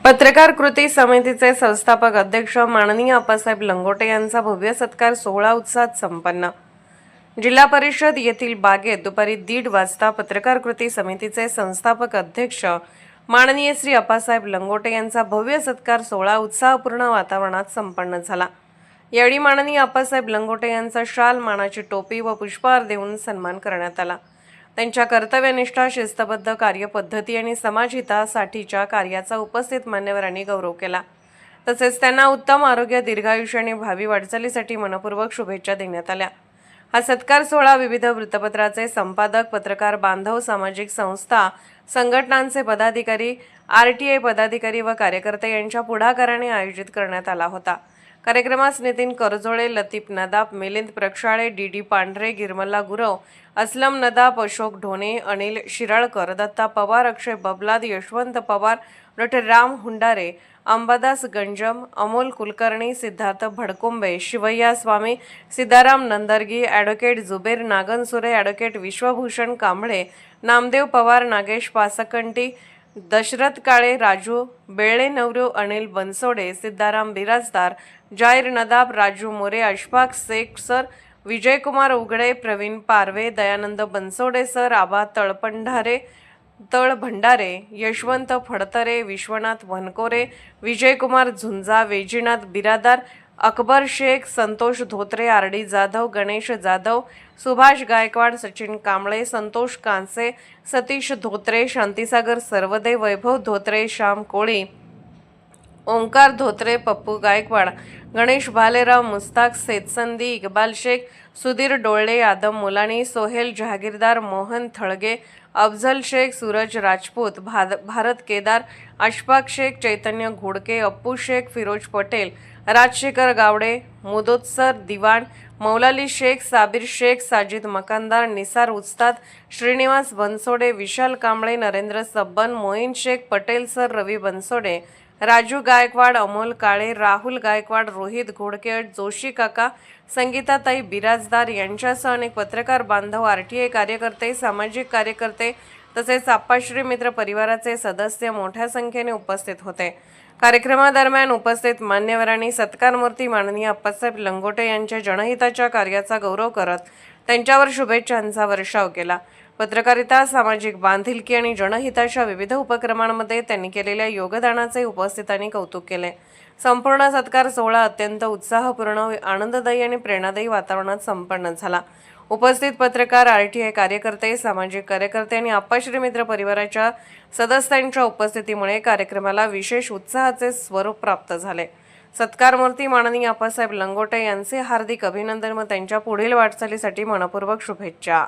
पत्रकार कृती समितीचे संस्थापक अध्यक्ष माननीय आप्पासाहेब लंगोटे यांचा भव्य सत्कार सोहळा उत्साहात संपन्न। जिल्हा परिषद येथील बागेत दुपारी 1:30 वाजता पत्रकार कृती समितीचे संस्थापक अध्यक्ष माननीय श्री आप्पासाहेब लंगोटे यांचा भव्य सत्कार सोहळा उत्साहपूर्ण वातावरणात संपन्न झाला। यावेळी माननीय आप्पासाहेब लंगोटे यांचा शाल, मानाची टोपी व पुष्पहार देऊन सन्मान करण्यात आला। त्यांच्या कर्तव्यनिष्ठा, शिस्तबद्ध कार्यपद्धती आणि समाजहितासाठीच्या कार्याचा उपस्थित मान्यवरांनी गौरव केला। तसेच त्यांना उत्तम आरोग्य, दीर्घायुष्य आणि भावी वाटचालीसाठी मनपूर्वक शुभेच्छा देण्यात आल्या। हा सत्कार सोहळा विविध वृत्तपत्राचे संपादक, पत्रकार बांधव, सामाजिक संस्था, संघटनांचे पदाधिकारी, RTI पदाधिकारी व कार्यकर्ते यांच्या पुढाकाराने आयोजित करण्यात आला होता। कार्यक्रमास नितीन करजोळे, लतीफ नदाब, मिलिंद प्रक्षाळे, DD पांढरे, गिरमल्ला गुरव, असलम नदाब, अशोक ढोणे, अनिल शिराळकर, दत्ता पवार, अक्षय बबलाद, यशवंत पवार, डॉ. राम हुंडारे, अंबादास गंजम, अमोल कुलकर्णी, सिद्धार्थ भडकुंबे, शिवय्या स्वामी, सिद्धाराम नंदरगी, ॲडव्होकेट जुबेर नागनसुरे, ॲडव्होकेट विश्वभूषण कांबळे, नामदेव पवार, नागेश पासकंटी, दशरथ काळे, राजू बेळे नवरू, अनिल बनसोडे, सिद्धाराम बिराजदार, जाहीर नदाब, राजू मोरे, अशफाक शेख सर, विजयकुमार उघडे, प्रवीण पारवे, दयानंद बनसोडे सर, आबा तळभंडारे, यशवंत फडतरे, विश्वनाथ वनकोरे, विजयकुमार झुंजा, वेजीनाथ बिरादार, अकबर शेख, संतोष धोत्रे, RD जाधव, गणेश जाधव, सुभाष गायकवाड, सचिन कांबळे, संतोष कांसे, सतीश धोत्रे, शांतीसागर सरवदे, वैभव धोत्रे, श्याम कोळी, ओंकार धोत्रे, पप्पू गायकवाड, गणेश भालेराव, मुस्ताक सेतसंदी, इकबाल शेख, सुधीर डोळे, आदम मुलानी, सोहेल जहागीरदार, मोहन थळगे, अफजल शेख, सूरज राजपूत, भारत केदार, अशफाक शेख, चैतन्य घोडके, अप्पू शेख, फिरोज पटेल, राजशेखर गावडे, मुदोत्सर दिवाण, मौलाली शेख, साबिर शेख, साजिद मकानदार, निसार उस्ताद, श्रीनिवास बनसोडे, विशाल कांबळे, नरेंद्र सब्बन, मोईन शेख, पटेल सर, रवी बनसोडे, राजू गायकवाड, अमोल काळे, राहुल गायकवाड, रोहित घोडके, जोशी काका, संगीताताई बिराजदार यांच्यासह अनेक पत्रकार बांधव, RTI कार्यकर्ते, सामाजिक कार्यकर्ते तसेच आप्पाश्री मित्र परिवाराचे सदस्य मोठ्या संख्येने उपस्थित होते। कार्यक्रमादरम्यान उपस्थित मान्यवरांनी सत्कारमूर्ती माननीय आप्पासाहेब लंगोटे यांच्या जनहिताच्या कार्याचा गौरव करत त्यांच्यावर शुभेच्छांचा वर्षाव केला। पत्रकारिता, सामाजिक बांधिलकी आणि जनहिताच्या विविध उपक्रमांमध्ये त्यांनी केलेल्या योगदानाचे उपस्थितांनी कौतुक केले। संपूर्ण सत्कार सोहळा अत्यंत उत्साहपूर्ण, आनंददायी आणि प्रेरणादायी वातावरणात संपन्न झाला। उपस्थित पत्रकार, RTI कार्यकर्ते, सामाजिक कार्यकर्ते आणि आप्पाश्री मित्र परिवाराच्या सदस्यांच्या उपस्थितीमुळे कार्यक्रमाला विशेष उत्साहाचे स्वरूप प्राप्त झाले। सत्कारमूर्ती माननीय आप्पासाहेब लंगोटे यांचे हार्दिक अभिनंदन व त्यांच्या पुढील वाटचालीसाठी मनपूर्वक शुभेच्छा।